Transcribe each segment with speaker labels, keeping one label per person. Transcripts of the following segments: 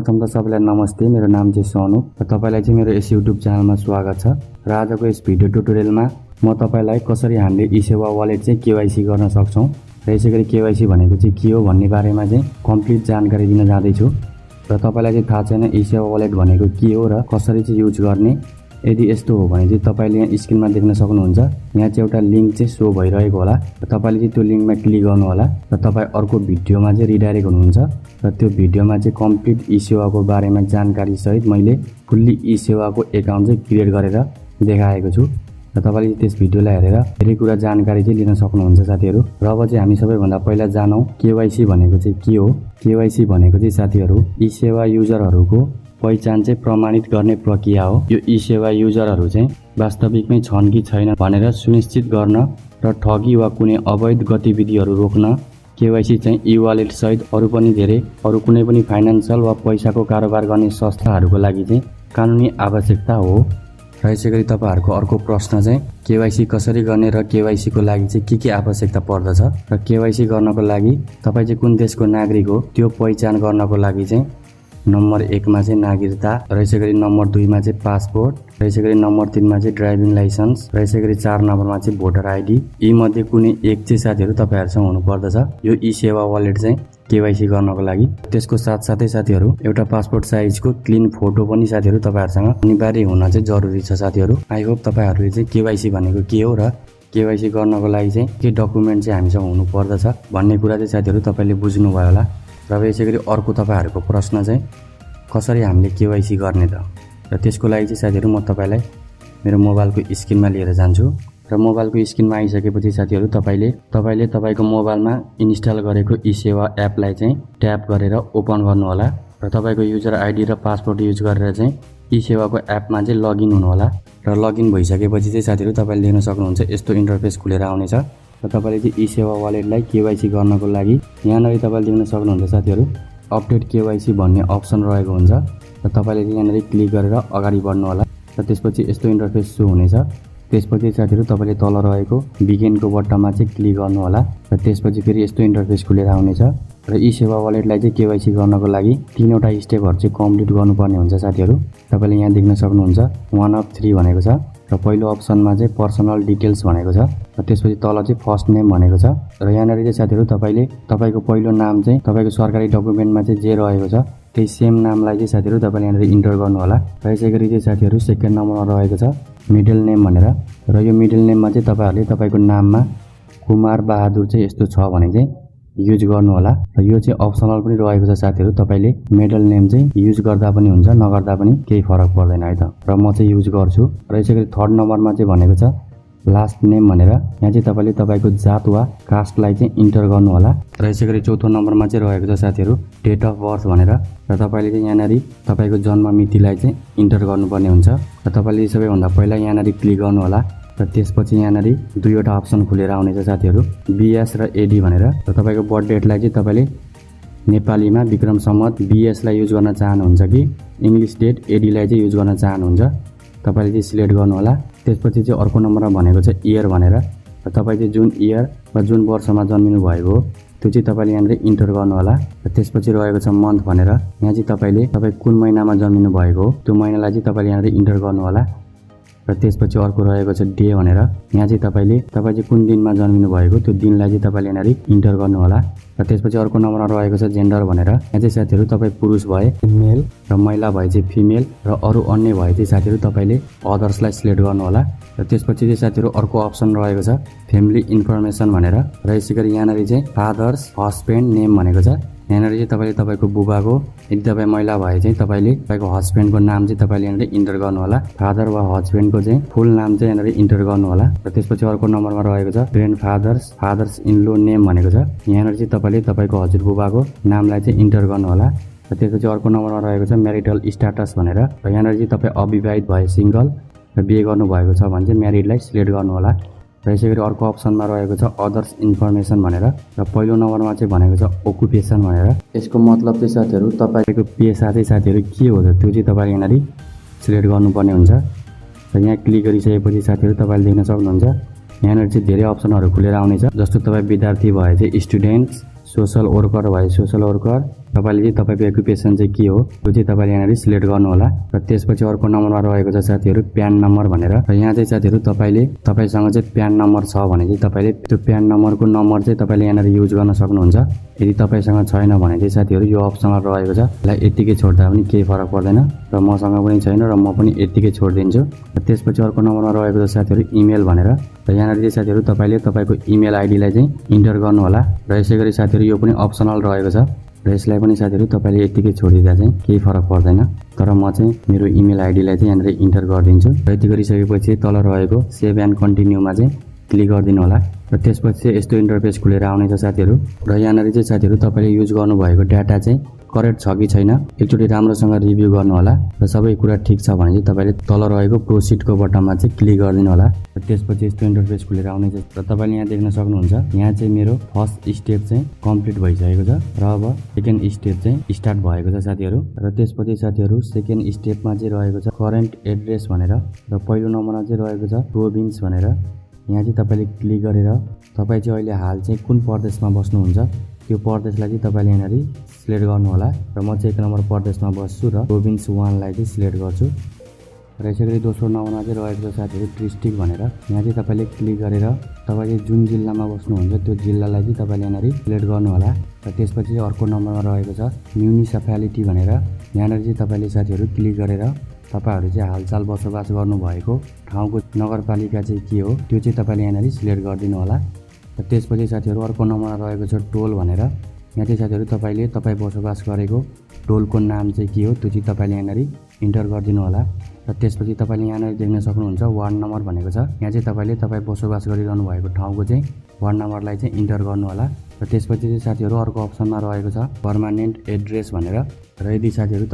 Speaker 1: सर्वप्रथम त सबैलाई नमस्ते। मेरो नाम चाहिँ सोनु र तपाईलाई चाहिँ मेरो यस YouTube च्यानलमा स्वागत छ। र आजको यस भिडियो ट्युटोरियलमा म तपाईलाई कसरी हामीले ई-सेवा वालेट चाहिँ केवाईसी गर्न सक्छौं र यसैगरी केवाईसी भनेको चाहिँ के हो भन्ने बारेमा चाहिँ कम्प्लिट जानकारी दिन जाँदै छु। र तपाईलाई चाहिँ थाहा छैन ई-सेवा वालेट भनेको के हो र कसरी चाहिँ युज गर्ने। यदि यस्तो हो भने चाहिँ तपाईले यहाँ स्क्रिनमा देख्न सक्नुहुन्छ। यहाँ चाहिँ एउटा लिंक चाहिँ शो भइरहेको होला र तपाईले चाहिँ त्यो लिंकमा क्लिक गर्नु होला र तपाई अर्को भिडियोमा चाहिँ रिडाइरेक्ट हुनुहुन्छ र त्यो भिडियोमा चाहिँ कम्प्लिट ई-सेवाको बारेमा जानकारी सहित मैले फुल्ली ई-सेवाको एकाउन्ट चाहिँ क्रिएट गरेर देखाएको छु र तपाईले त्यस भिडियोलाई हेरेर धेरै कुरा जानकारी चाहिँ लिन सक्नुहुन्छ साथीहरु। र अब चाहिँ हामी सबैभन्दा पहिला जानौं केवाईसी भनेको चाहिँ के हो। केवाईसी भनेको चाहिँ साथीहरु ई-सेवा युजरहरुको पहिचान चाहिँ प्रमाणित गर्ने प्रक्रिया हो। यो ई-सेवा युजरहरु चाहिँ वास्तविकमै छन् कि छैन भनेर सुनिश्चित गर्न र ठगी वा कुनै अवैध गतिविधिहरु रोक्न केवाईसी चाहिँ ई-वालेट सहित अरु कुनै पनि फाइनान्शियल वा पैसाको कारोबार गर्ने संस्थाहरुको लागि चाहिँ कानुनी आवश्यकता हो। र यसैगरी तपाईहरुको अर्को प्रश्न चाहिँ केवाईसी कसरी गर्ने र केवाईसी को लागि चाहिँ के आवश्यकता पर्दछ र केवाईसी गर्नको लागि तपाई चाहिँ कुन देशको नागरिक हो त्यो पहिचान गर्नको लागि चाहिँ नम्बर 1 मा चाहिँ नागरिकता र यसैगरी नम्बर 2 मा चाहिँ पासपोर्ट र यसैगरी नम्बर 3 मा चाहिँ ड्राइभिङ लाइसेन्स र यसैगरी 4 नम्बरमा चाहिँ भोटर आइडी। यी मध्ये कुनै एक चाहिँ साथीहरु तपाईहरुसँग हुनु पर्दछ यो ई-सेवा वालेट चाहिँ केवाईसी गर्नको लागि। त्यसको साथसाथै साथीहरु एउटा पासपोर्ट साइजको क्लीन फोटो पनि साथीहरु तपाईहरुसँग अनिवार्य हुन चाहिँ जरुरी छ साथीहरु। आई होप तपाईहरुले चाहिँ केवाईसी भनेको के हो र केवाईसी गर्नको लागि चाहिँ के डकुमेन्ट चाहिँ हामीसँग हुनु पर्दछ भन्ने कुरा चाहिँ साथीहरु तपाईले बुझ्नु भयो होला। र यसैगरी अर्को तपाईहरुको प्रश्न चाहिँ कसरी हामीले केवाईसी गर्ने त र त्यसको लागि चाहिँ साथीहरु म तपाईलाई मेरो मोबाइलको स्क्रिनमा लिएर जान्छु। र मोबाइलको स्क्रिनमा आइसकेपछि साथीहरु तपाईले तपाईको मोबाइलमा इन्स्टल गरेको ई-सेवा एपलाई चाहिँ ट्याप गरेर ओपन गर्नु होला र तपाईको युजर आइडी र पासवर्ड युज गरेर चाहिँ ई-सेवाको एपमा चाहिँ लगइन हुनु होला। र लगइन भइसकेपछि चाहिँ साथीहरु तपाईले देख्न सक्नुहुन्छ यस्तो इन्टरफेस खुलेर आउनेछ र तपाईले चाहिँ ई-सेवा वालेटलाई केवाईसी गर्नको लागि यहाँनेरि तपाईले देख्न सक्नुहुन्छ साथीहरु अपडेट केवाईसी भन्ने अप्सन रहेको हुन्छ र तपाईले चाहिँ यहाँनेरि क्लिक गरेर अगाडि बढ्नु होला र त्यसपछि यस्तो इन्टरफेस शो हुनेछ। त्यसपछि साथीहरु तपाईले तल रहेको बिगिनको बटनमा चाहिँ क्लिक गर्नु होला र त्यसपछि फेरि यस्तो इन्टरफेस खुलेर आउनेछ र ई-सेवा वालेटलाई चाहिँ केवाईसी गर्नको लागि तीनवटा स्टेपहरु चाहिँ कम्प्लिट गर्नुपर्ने हुन्छ साथीहरु। तपाईले यहाँ देख्न सक्नुहुन्छ 1 अफ 3 भनेको छ र पहिलो अप्सनमा चाहिँ पर्सनल डिटेल्स भनेको छ र त्यसपछि तल चाहिँ फर्स्ट नेम भनेको छ र यहाँनेरि चाहिँ साथीहरु तपाईले तपाईको पहिलो नाम चाहिँ तपाईको सरकारी डकुमेन्टमा चाहिँ जे रहेको छ त्यही सेम नामलाई चाहिँ साथीहरु तपाईले यहाँनेरि इन्टर गर्नु होला। र यसैगरी चाहिँ साथीहरु सेकेन्ड नम्बरमा रहेको छ मिडल नेम भनेर र यो मिडल नेममा चाहिँ तपाईहरुले तपाईको नाममा कुमार बहादुर चाहिँ यस्तो छ भने चाहिँ युज गर्नु होला र यो चाहिँ अप्सनल पनि रहेको छ साथीहरु। तपाईले मिडल नेम चाहिँ युज गर्दा पनि हुन्छ नगर्दा पनि केही फरक पर्दैन है त। र म चाहिँ युज गर्छु। र यसैगरी थर्ड नम्बरमा चाहिँ भनेको छ लास्ट नेम भनेर यहाँ चाहिँ तपाईले तपाईको जात वा कास्टलाई चाहिँ इन्टर गर्नु होला। र यसैगरी चौथो नम्बरमा चाहिँ रहेको छ साथीहरु डेट अफ बर्थ भनेर र तपाईले चाहिँ यहाँनेरि तपाईको जन्म मितिलाई चाहिँ इन्टर गर्नुपर्ने हुन्छ र तपाईले सबैभन्दा पहिला यहाँनेरि क्लिक गर्नु होला र त्यसपछि यहाँनेरि दुईवटा अप्सन खुलेर आउनेछ साथीहरु बीएस र एडी भनेर र तपाईको बर्थ डेटलाई चाहिँ तपाईले नेपालीमा विक्रम सम्वत बीएस लाई युज गर्न चाहनुहुन्छ कि इंग्लिश डेट एडी लाई चाहिँ युज गर्न चाहनुहुन्छ तपाईले चाहिँ सिलेक्ट गर्नु होला। त्यसपछि चाहिँ अर्को नम्बरमा भनेको छ इयर भनेर र तपाई चाहिँ जुन इयर वा जुन वर्षमा जन्मिनु भएको हो त्यो चाहिँ तपाईले यहाँनेरि इन्टर गर्नु होला। र त्यसपछि रहेको छ मन्थ भनेर यहाँ चाहिँ तपाईले तपाई कुन महिनामा जन्मिनु भएको हो त्यो महिनालाई चाहिँ तपाईले यहाँनेरि इन्टर गर्नु होला। र त्यसपछि अर्को रहेको छ डे भनेर यहाँ चाहिँ तपाईले तपाई चाहिँ कुन दिनमा जन्मिनु भएको त्यो दिनलाई चाहिँ तपाईले यहाँनेरि इन्टर गर्नु होला। र त्यसपछि अर्को नम्बरमा रहेको छ जेन्डर भनेर यहाँ चाहिँ साथीहरु तपाई पुरुष भए मेल र महिला भए चाहिँ फिमेल र अरु अन्य भए चाहिँ साथीहरु तपाईले अदर्सलाई सिलेक्ट गर्नु होला। र त्यसपछि चाहिँ साथीहरु अर्को अप्सन रहेको छ फ्यामिली इन्फर्मेसन भनेर र यसैगरी यहाँनेरि चाहिँ फादर्स हस्बेन्ड नेम भनेको छ। यहाँनेरि चाहिँ तपाईले तपाईको बुबाको यदि तपाई महिला भए चाहिँ तपाईले तपाईको हस्बेन्डको नाम चाहिँ तपाईले यहाँनेरि इन्टर गर्नु होला। फादर वा हस्बेन्डको चाहिँ फुल नाम चाहिँ यहाँनेरि इन्टर गर्नु होला। र त्यसपछि अर्को नम्बरमा रहेको छ फादर्स इन लो नेम भनेको छ। यहाँनेरि चाहिँ तपाईले तपाईको हजुरबुबाको नामलाई चाहिँ इन्टर गर्नु होला। र त्यसपछि अर्को नम्बरमा रहेको छ म्यारिटल स्ट्याटस भनेर र यहाँनेरि चाहिँ तपाई अविवाहित भए सिंगल र बिहे गर्नु भएको छ भने चाहिँ म्यारिडलाई सिलेक्ट गर्नु होला। र यसैगरी अर्को अप्सनमा रहेको छ अदर्स इन्फर्मेसन भनेर र पहिलो नम्बरमा चाहिँ भनेको छ ओकुपेसन भनेर। यसको मतलब चाहिँ साथीहरु तपाईको पेशा चाहिँ साथीहरु के हो त त्यो चाहिँ तपाईले यहाँनेरि सिलेक्ट गर्नुपर्ने हुन्छ। र यहाँ क्लिक गरिसकेपछि साथीहरु तपाईले देख्न सक्नुहुन्छ यहाँनेरि चाहिँ धेरै अप्सनहरु खुलेर आउनेछ। जस्तो तपाई विद्यार्थी भए चाहिँ स्टुडेन्ट्स, सोशल वर्कर भए सोशल वर्कर, तपाईँले चाहिँ तपाईँको एकुपेसन चाहिँ के हो त्यो चाहिँ तपाईँले यहाँनिर सिलेक्ट गर्नु होला। र त्यसपछि अर्को नम्बरमा रहेको छ साथीहरू प्यान नम्बर भनेर। र यहाँ चाहिँ साथीहरू तपाईँसँग चाहिँ प्यान नम्बर छ भने चाहिँ तपाईँले त्यो प्यान नम्बरको नम्बर चाहिँ तपाईँले यहाँनिर युज गर्न सक्नुहुन्छ। यदि तपाईँसँग छैन भने चाहिँ साथीहरू यो अप्सनल रहेको छ, यसलाई यत्तिकै छोड्दा पनि केही फरक पर्दैन। र मसँग पनि छैन र म पनि यत्तिकै छोडिदिन्छु। र त्यसपछि अर्को नम्बरमा रहेको छ साथीहरू इमेल भनेर। र यहाँनिर चाहिँ साथीहरू तपाईँले तपाईँको इमेल आइडीलाई चाहिँ इन्टर गर्नु होला। र यसै गरी साथीहरू यो पनि अप्सनल रहेको छ र यसलाई पनि साथीहरू तपाईँले यत्तिकै छोडिदिँदा चाहिँ केही फरक पर्दैन। तर म चाहिँ मेरो इमेल आइडीलाई चाहिँ यहाँनिर इन्टर गरिदिन्छु। र यति गरिसकेपछि तल रहेको सेभ एन्ड कन्टिन्यूमा चाहिँ क्लिक गरिदिनु होला। र त्यसपछि यस्तो इन्टरफेस खुलेर आउनेछ साथीहरू। र यहाँनिर चाहिँ साथीहरू तपाईँले युज गर्नुभएको डाटा चाहिँ करेक्ट छ कि छैन एकचोटि राम्रोसँग रिभ्यू गर्नु होला। र सबै कुरा ठिक छ भने चाहिँ तपाईँले तल रहेको प्रोसिडको बटनमा चाहिँ क्लिक गरिदिनु होला। र त्यसपछि यस्तो इन्टरफेस खुलेर आउनेछ। र तपाईँले यहाँ देख्न सक्नुहुन्छ यहाँ चाहिँ मेरो फर्स्ट स्टेप चाहिँ कम्प्लिट भइसकेको छ र अब सेकेन्ड स्टेप चाहिँ स्टार्ट भएको छ साथीहरू। र त्यसपछि साथीहरू सेकेन्ड स्टेपमा चाहिँ रहेको छ करेन्ट एड्रेस भनेर। र पहिलो नम्बरमा चाहिँ रहेको छ प्रोभिन्स भनेर। यहाँ चाहिँ तपाईँले क्लिक गरेर तपाईँ चाहिँ अहिले हाल चाहिँ कुन प्रदेशमा बस्नुहुन्छ त्यो प्रदेशलाई चाहिँ तपाईँले यहाँनिर सिलेक्ट गर्नु होला। र म चाहिँ 1 नम्बर प्रदेशमा बस्छु र प्रोभिन्स 1 लाई चाहिँ सिलेक्ट गर्छु। र यसै गरी दोस्रो नम्बरमा चाहिँ रहेको छ साथीहरू डिस्ट्रिक्ट भनेर। यहाँ चाहिँ तपाईँले क्लिक गरेर तपाईँ जुन जिल्लामा बस्नुहुन्छ त्यो जिल्लालाई चाहिँ तपाईँले यहाँनिर सिलेक्ट गर्नु होला। र त्यसपछि अर्को नम्बरमा रहेको छ म्युनिसिपालिटी भनेर। यहाँनिर चाहिँ तपाईँले साथीहरू क्लिक गरेर तपाईँहरू चाहिँ हालसाल बसोबास गर्नुभएको ठाउँको नगरपालिका चाहिँ के हो त्यो चाहिँ तपाईँले यहाँनिर सिलेक्ट गरिदिनु होला। र त्यसपछि साथीहरू अर्को नम्बरमा रहेको छ टोल भनेर। यहाँ चाहिँ साथीहरू तपाईँ बसोबास गरेको टोलको नाम चाहिँ के हो त्यो चाहिँ तपाईँले यहाँनिर इन्टर गरिदिनु होला। र त्यसपछि तपाईँले यहाँनिर देख्न सक्नुहुन्छ वार्ड नम्बर भनेको छ। यहाँ चाहिँ तपाईँ बसोबास गरिरहनु भएको ठाउँको चाहिँ वार्ड नम्बरलाई चाहिँ इन्टर गर्नु होला। र त्यसपछि चाहिँ साथीहरू अर्को अप्सनमा रहेको छ पर्मानेन्ट एड्रेस भनेर। र यदि साथीहरू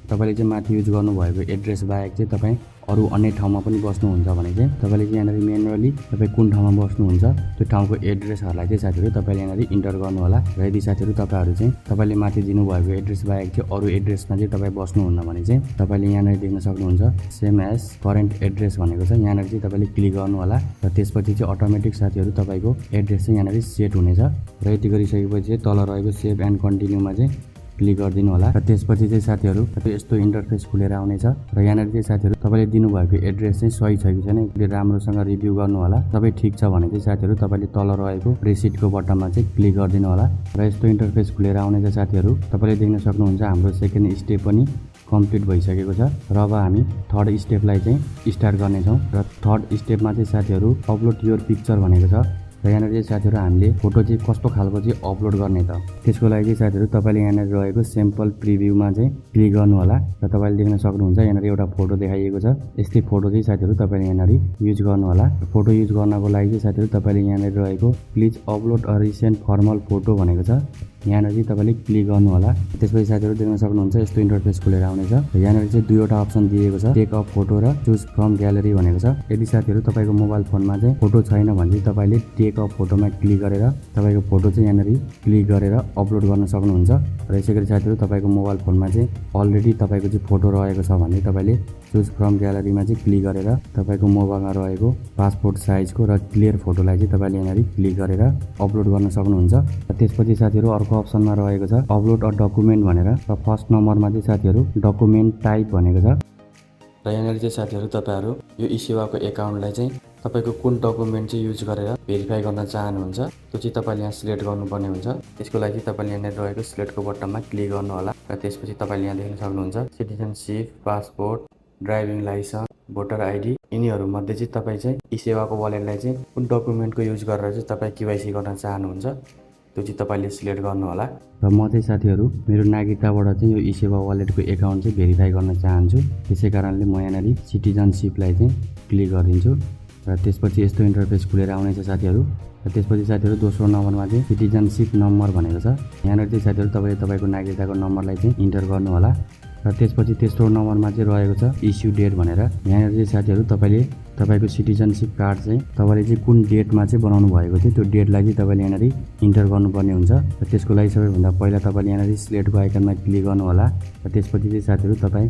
Speaker 1: तपाईँले चाहिँ माथि युज गर्नुभएको एड्रेस बाहेक चाहिँ तपाईँ अरू अन्य ठाउँमा पनि बस्नुहुन्छ भने चाहिँ तपाईँले चाहिँ यहाँनिर म्यानुअली तपाईँ कुन ठाउँमा बस्नुहुन्छ त्यो ठाउँको एड्रेसहरूलाई चाहिँ साथीहरू तपाईँले यहाँनिर इन्टर गर्नु होला। र यदि साथीहरू तपाईँहरू चाहिँ तपाईँले माथि दिनुभएको एड्रेस बाहेक चाहिँ अरू एड्रेसमा चाहिँ तपाईँ बस्नुहुन्न भने चाहिँ तपाईँले यहाँनिर देख्न सक्नुहुन्छ सेम एज करेन्ट एड्रेस भनेको छ। यहाँनिर चाहिँ तपाईँले क्लिक गर्नु होला। र त्यसपछि चाहिँ अटोमेटिक साथीहरू तपाईँको एड्रेस चाहिँ यहाँनिर सेट हुनेछ। र यति गरिसकेपछि चाहिँ तल रहेको सेभ एन्ड कन्टिन्यूमा चाहिँ क्लिक गरिदिनु होला। र त्यसपछि चाहिँ साथीहरू यस्तो इन्टरफेस खुलेर आउनेछ। र यहाँनिर चाहिँ साथीहरू तपाईँले दिनुभएको एड्रेस चाहिँ सही छ कि छैन एकचोटि राम्रोसँग रिभ्यू गर्नु होला। सबै ठिक छ भने चाहिँ साथीहरू तपाईँले तल रहेको रिसिटको बटनमा चाहिँ क्लिक गरिदिनु होला। र यस्तो इन्टरफेस खुलेर आउनेछ साथीहरू। तपाईँले देख्न सक्नुहुन्छ हाम्रो सेकेन्ड स्टेप पनि कम्प्लिट भइसकेको छ। र अब हामी थर्ड स्टेपलाई चाहिँ स्टार्ट गर्नेछौँ। र थर्ड स्टेपमा चाहिँ साथीहरू अपलोड योर पिक्चर भनेको छ। र यहाँनिर चाहिँ साथीहरू हामीले फोटो चाहिँ कस्तो खालको चाहिँ अपलोड गर्ने त त्यसको लागि चाहिँ साथीहरू तपाईँले यहाँनिर रहेको सिम्पल प्रिभ्यूमा चाहिँ क्लिक गर्नु होला। र तपाईँले देख्न सक्नुहुन्छ यहाँनिर एउटा फोटो देखाइएको छ। यस्तै फोटो चाहिँ साथीहरू तपाईँले यहाँनिर युज गर्नु होला। फोटो युज गर्नको लागि चाहिँ साथीहरू तपाईँले यहाँनिर रहेको please upload a recent formal photo भनेको छ। यहाँनिर चाहिँ तपाईँले क्लिक गर्नु होला। त्यसपछि साथीहरू देख्न सक्नुहुन्छ यस्तो इन्टरफेस खुलेर आउनेछ। यहाँनिर चाहिँ दुईवटा अप्सन दिएको छ टेक अ फोटो र चुज फ्रम ग्यालेरी भनेको छ। यदि साथीहरू तपाईँको मोबाइल फोनमा चाहिँ फोटो छैन भने चाहिँ तपाईँले टेक अ फोटोमा क्लिक गरेर तपाईँको फोटो चाहिँ यहाँनिर क्लिक गरेर अपलोड गर्न सक्नुहुन्छ। र यसै गरी साथीहरू तपाईँको मोबाइल फोनमा चाहिँ अलरेडी तपाईँको चाहिँ फोटो रहेको छ भने तपाईँले चुज फ्रम ग्यालेरीमा चाहिँ क्लिक गरेर तपाईँको मोबाइलमा रहेको पासपोर्ट साइजको र क्लियर फोटोलाई चाहिँ तपाईँले यहाँनिर क्लिक गरेर अपलोड गर्न सक्नुहुन्छ। र त्यसपछि साथीहरू अर्को अप्सनमा रहेको छ अपलोड अ डकुमेन्ट भनेर। र फर्स्ट नम्बरमा चाहिँ साथीहरू डकुमेन्ट टाइप भनेको छ। र यहाँनिर चाहिँ साथीहरू तपाईँहरू यो इसेवाको एकाउन्टलाई चाहिँ तपाईँको कुन डकुमेन्ट चाहिँ युज गरेर भेरिफाई गर्न चाहनुहुन्छ त्यो चाहिँ तपाईँले यहाँ सिलेक्ट गर्नुपर्ने हुन्छ। त्यसको लागि तपाईँले यहाँनिर रहेको सिलेक्टको बटनमा क्लिक गर्नु होला। र त्यसपछि तपाईँले यहाँ देख्न सक्नुहुन्छ citizenship, passport, driving licence, voter ID यिनीहरूमध्ये चाहिँ तपाईँ चाहिँ इसेवाको वालेटलाई चाहिँ कुन डकुमेन्टको युज गरेर चाहिँ तपाईँ केवाइसी गर्न चाहनुहुन्छ त्यो चाहिँ तपाईँले सिलेक्ट गर्नु होला। र म चाहिँ साथीहरू मेरो नागरिकताबाट चाहिँ यो इसेवा वालेटको एकाउन्ट चाहिँ भेरिफाई गर्न चाहन्छु। त्यसै कारणले म यहाँनिर सिटिजनसिपलाई चाहिँ क्लिक गरिदिन्छु। र त्यसपछि यस्तो इन्टरफेस खुलेर आउनेछ साथीहरू। र त्यसपछि साथीहरू दोस्रो नम्बरमा चाहिँ सिटिजनसिप नम्बर भनेको छ। यहाँनिर चाहिँ साथीहरू तपाईँले तपाईँको नागरिकताको नम्बरलाई चाहिँ इन्टर गर्नु होला। र त्यसपछि तेस्रो नम्बरमा चाहिँ रहेको छ इस्यु डेट भनेर। यहाँनिर चाहिँ साथीहरू तपाईँले तपाईँको सिटिजनसिप कार्ड चाहिँ तपाईँले चाहिँ कुन डेटमा चाहिँ बनाउनु भएको थियो त्यो डेटलाई चाहिँ तपाईँले यहाँनिर इन्टर गर्नुपर्ने हुन्छ। र त्यसको लागि सबैभन्दा पहिला तपाईँले यहाँनिर सिलेक्टको आइकनमा क्लिक गर्नु होला। र त्यसपछि चाहिँ साथीहरू तपाईँ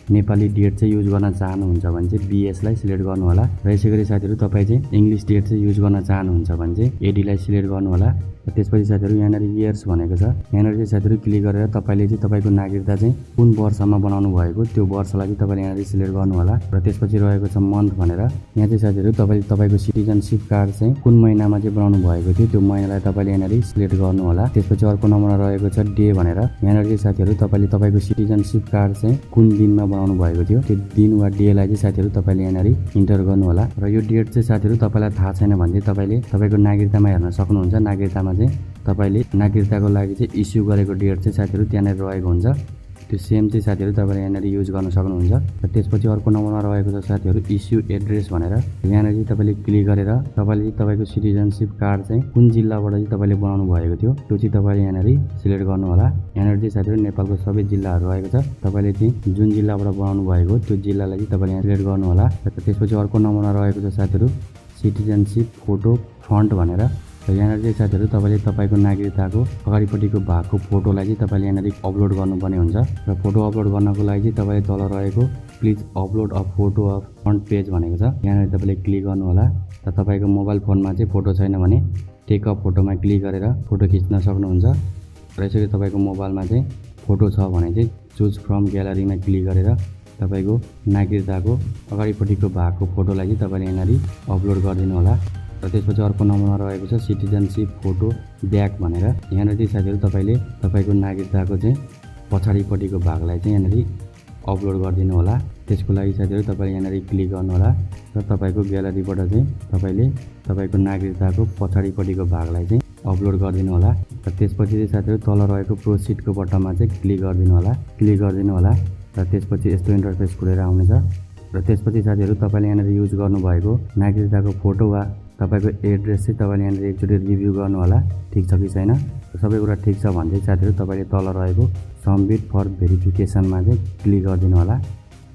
Speaker 1: नेपाली डेट चाहिँ युज गर्न चाहनुहुन्छ भने चाहिँ बीएसलाई सिलेक्ट गर्नु होला र यसै गरी साथीहरू तपाईँ चाहिँ इङ्ग्लिस डेट चाहिँ युज गर्न चाहनुहुन्छ भने चाहिँ एडीलाई सिलेक्ट गर्नु होला र त्यसपछि साथीहरू यहाँनिर इयर्स भनेको छ यहाँनिर चाहिँ साथीहरू क्लिक गरेर तपाईँले चाहिँ तपाईँको नागरिकता चाहिँ कुन वर्षमा बनाउनु भएको त्यो वर्षलाई चाहिँ तपाईँले यहाँनिर सिलेक्ट गर्नु होला र त्यसपछि रहेको छ मन्थ भनेर यहाँ चाहिँ साथीहरू तपाईँले तपाईँको सिटिजनसिप कार्ड चाहिँ कुन महिनामा चाहिँ बनाउनु भएको थियो त्यो महिनालाई तपाईँले यहाँनिर सिलेक्ट गर्नु होला त्यसपछि अर्को नम्बरमा रहेको छ डे भनेर यहाँनिर चाहिँ साथीहरू तपाईँले तपाईँको सिटिजनसिप कार्ड चाहिँ कुन दिनमा बनाउनु भएको थियो त्यो दिन वा डेलाई चाहिँ साथीहरू तपाईँले यहाँनिर इन्टर गर्नु होला र यो डेट चाहिँ साथीहरू तपाईँलाई थाहा छैन भने चाहिँ तपाईँले तपाईँको नागरिकतामा हेर्न सक्नुहुन्छ नागरिकतामा चाहिँ तपाईँले नागरिकताको लागि चाहिँ इस्यु गरेको डेट चाहिँ साथीहरू त्यहाँनिर रहेको हुन्छ त्यो सेम चाहिँ साथीहरू तपाईँले यहाँनिर युज गर्न सक्नुहुन्छ र त्यसपछि अर्को नम्बरमा रहेको छ साथीहरू इस्यु एड्रेस भनेर यहाँनिर चाहिँ तपाईँले क्लिक गरेर तपाईँले तपाईँको सिटिजनसिप कार्ड चाहिँ कुन जिल्लाबाट चाहिँ तपाईँले बनाउनु भएको थियो त्यो चाहिँ तपाईँले यहाँनिर सिलेक्ट गर्नु होला यहाँनिर चाहिँ साथीहरू नेपालको सबै जिल्लाहरू रहेको छ तपाईँले चाहिँ जुन जिल्लाबाट बनाउनु भएको त्यो जिल्लालाई चाहिँ तपाईँले यहाँ सिलेक्ट गर्नु होला र त्यसपछि अर्को नम्बरमा रहेको छ साथीहरू सिटिजनसिप फोटो फन्ट भनेर र यहाँनिर चाहिँ साथीहरू तपाईँले तपाईँको नागरिकताको अगाडिपट्टिको भागको फोटोलाई चाहिँ तपाईँले यहाँनिर अपलोड गर्नुपर्ने हुन्छ र फोटो अपलोड गर्नको लागि चाहिँ तपाईँले तल रहेको please upload a photo of front page भनेको छ यहाँनिर तपाईँले क्लिक गर्नु होला र तपाईँको मोबाइल फोनमा चाहिँ फोटो छैन भने टेक अ फोटोमा क्लिक गरेर फोटो खिच्न सक्नुहुन्छ र यसरी तपाईँको मोबाइलमा चाहिँ फोटो छ भने चाहिँ चुज फ्रम ग्यालरीमा क्लिक गरेर तपाईँको नागरिकताको अगाडिपट्टिको भागको फोटोलाई चाहिँ तपाईँले यहाँनिर अपलोड गरिदिनु होला र त्यसपछि अर्को नम्बरमा रहेको छ सिटिजनसिप फोटो ब्याक भनेर यहाँनिर चाहिँ साथीहरू तपाईँले तपाईँको नागरिकताको चाहिँ पछाडिपट्टिको भागलाई चाहिँ यहाँनिर अपलोड गरिदिनु होला त्यसको लागि साथीहरू तपाईँले यहाँनिर क्लिक गर्नु होला र तपाईँको ग्यालरीबाट चाहिँ तपाईँले तपाईँको नागरिकताको पछाडिपट्टिको भागलाई चाहिँ अपलोड गरिदिनु होला र त्यसपछि चाहिँ साथीहरू तल रहेको प्रोसिडको बटनमा चाहिँ क्लिक गरिदिनु होला र त्यसपछि यस्तो इन्टरफेस खुलेर आउनेछ र त्यसपछि साथीहरू तपाईँले यहाँनिर युज गर्नुभएको नागरिकताको फोटो वा तपाईँको एड्रेस चाहिँ तपाईँले यहाँनिर एकचोटि रिभ्यू गर्नु होला ठिक छ कि छैन सबै कुरा ठिक छ भने चाहिँ साथीहरू तपाईँले तल रहेको सबमिट फर भेरिफिकेसनमा चाहिँ क्लिक गरिदिनु होला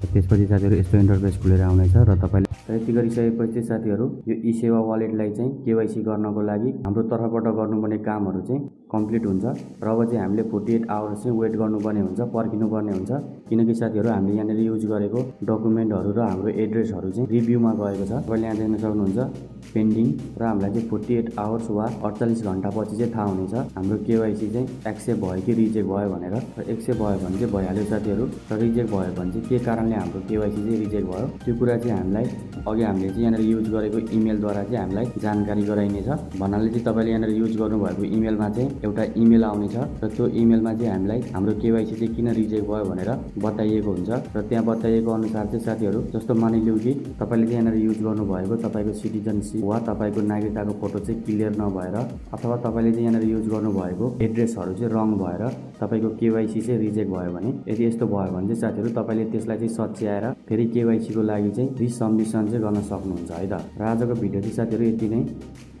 Speaker 1: र त्यसपछि साथीहरू यस्तो इन्टरफेस खुलेर आउनेछ र तपाईँले यति गरिसकेपछि चाहिँ साथीहरू यो ई सेवा वालेटलाई चाहिँ केवाइसी गर्नको लागि हाम्रो तर्फबाट गर्नुपर्ने कामहरू चाहिँ कम्प्लिट हुन्छ र अब चाहिँ हामीले 48 आवर्स चाहिँ वेट गर्नुपर्ने हुन्छ पर्खिनुपर्ने हुन्छ किनकि साथीहरू हामीले यहाँनिर युज गरेको डकुमेन्टहरू र हाम्रो एड्रेसहरू चाहिँ रिभ्यूमा गएको छ तपाईँले यहाँ देख्न सक्नुहुन्छ पेन्डिङ र हामीलाई चाहिँ 48 आवर्स वा 48 घन्टापछि चाहिँ थाहा हुनेछ हाम्रो केवाइसी चाहिँ एक्सेप्ट भयो कि रिजेक्ट भयो भनेर र एक्सेप्ट भयो भने चाहिँ भइहाल्यो साथीहरू र रिजेक्ट भयो भने चाहिँ के कारणले हाम्रो केवाइसी चाहिँ रिजेक्ट भयो त्यो कुरा चाहिँ हामीलाई अघि हामीले चाहिँ यहाँनिर युज गरेको इमेलद्वारा चाहिँ हामीलाई जानकारी गराइनेछ भन्नाले चाहिँ तपाईँले यहाँनिर युज गर्नुभएको इमेलमा चाहिँ एउटा इमेल आउनेछ र त्यो इमेलमा चाहिँ हामीलाई हाम्रो केवाइसी चाहिँ किन रिजेक्ट भयो भनेर बताइएको हुन्छ र त्यहाँ बताइएको अनुसार चाहिँ साथीहरू जस्तो मानिलिउँ कि तपाईँले चाहिँ यहाँनिर युज गर्नुभएको तपाईँको सिटिजनसिप वा तपाईँको नागरिकताको फोटो चाहिँ क्लियर नभएर अथवा तपाईँले चाहिँ यहाँनिर युज गर्नुभएको एड्रेसहरू चाहिँ रङ भएर तपाईँको केवाइसी चाहिँ रिजेक्ट भयो भने यदि यस्तो भयो भने चाहिँ साथीहरू तपाईँले त्यसलाई चाहिँ सच्याएर फेरि केवाइसीको लागि चाहिँ रिसब्मिसन चाहिँ गर्न सक्नुहुन्छ है त र आजको भिडियो चाहिँ साथीहरू यति नै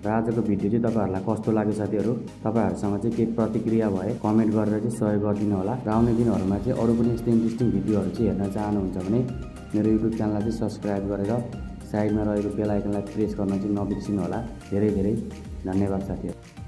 Speaker 1: र आजको भिडियो चाहिँ तपाईँहरूलाई कस्तो लाग्यो साथीहरू तपाईँहरूसँग चाहिँ केही प्रतिक्रिया भए कमेन्ट गरेर चाहिँ सहयोग गरिदिनु होला र आउने दिनहरूमा चाहिँ अरू पनि यस्तो इन्ट्रेस्टिङ भिडियोहरू चाहिँ हेर्न चाहनुहुन्छ भने मेरो युट्युब च्यानललाई चाहिँ सब्सक्राइब गरेर साइडमा रहेको बेल आइकनलाई प्रेस गर्न चाहिँ नबिर्सिनु होला धेरै धेरै धन्यवाद साथीहरू।